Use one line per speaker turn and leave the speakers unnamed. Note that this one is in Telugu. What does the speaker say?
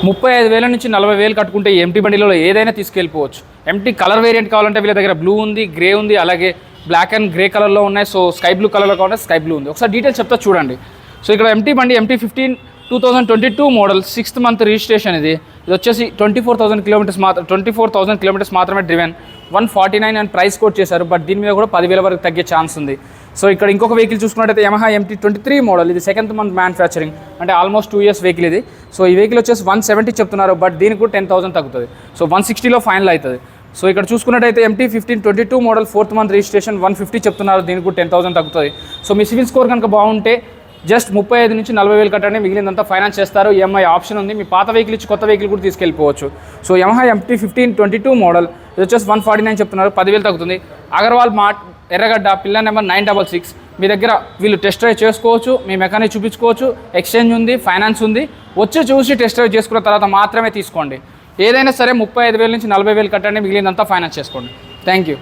35,000 నుంచి 40,000 కట్టుకుంటే ఎంటీ బండిలో ఏదైనా తీసుకెళ్ళిపోవచ్చు. ఎంటీ కలర్ వేరియంట్ కావాలంటే వీళ్ళ దగ్గర బ్లూ ఉంది, గ్రే ఉంది, అలాగే బ్లాక్ అండ్ గ్రే కలర్లో ఉన్నాయి. సో స్కై బ్లూ కలర్లో కావాలంటే స్కై బ్లూ ఉంది. ఒకసారి డీటెయిల్స్ చెప్తా చూడండి. సో ఇక్కడ ఎంటీ బండి MT-15 2022 model 6th month registration. ఇది వచ్చేసి 24,000 కిలోమీటర్స్ మాత్రమే డ్రివెన్. 149 అని ప్రైస్ కోట్ చేశారు. బట్ దీని మీద కూడా 10,000 వరకు తగ్గే ఛాన్స్ ఉంది. సో ఇక్కడ ఇంకొక వెహికల్ చూసుకున్నట్టయితే Yamaha MT-23 మోడల్. ఇది 2nd మంత్ మ్యానుఫ్యాక్చరింగ్, అంటే ఆల్మోస్ట్ 2 years వెహికల్ ఇది. సో ఈ వెహికల్ వచ్చేసి 170 చెప్తున్నారు, బట్ దీనికి కూడా 10,000 తగ్గుతుంది. సో 160లో ఫైనల్ అవుతుంది. సో ఇక్కడ చూసుకున్నట్టయితే MT-15 22 model 4th month registration 150 చెప్తున్నారు, దీనికి కూడా 10,000 తగ్గుతుంది. సో మీ సివిల్ స్కోర్ కనుక బాగుంటే జస్ట్ 35 నుంచి 40,000 కట్టండి, మిగిలినంతా ఫైనాన్స్ చేస్తారు. EMI ఆప్షన్ ఉంది. మీ పాత వెహికల్ ఇచ్చి కొత్త వెహికల్ కూడా తీసుకెళ్ళిపోవచ్చు. సో Yamaha MT-15 22 మోడల్ ఇది వచ్చేసి 149 చెప్తున్నారు, 10,000 తగ్గుతుంది. అగర్వాల్ మార్ట్, ఎర్రగడ్డ, పిల్లర్ నెంబర్ 966. మీ దగ్గర వీళ్ళు టెస్ట్ డ్రైవ్ చేసుకోవచ్చు, మీ మెకానిక్ చూపించుకోవచ్చు, ఎక్స్చేంజ్ ఉంది, ఫైనాన్స్ ఉంది. వచ్చి చూసి టెస్ట్ డ్రైవ్ చేసుకున్న తర్వాత మాత్రమే తీసుకోండి. ఏదైనా సరే 35,000 నుంచి 40,000 కట్టండి, మిగిలినంతా ఫైనాన్స్ చేసుకోండి. Thank you.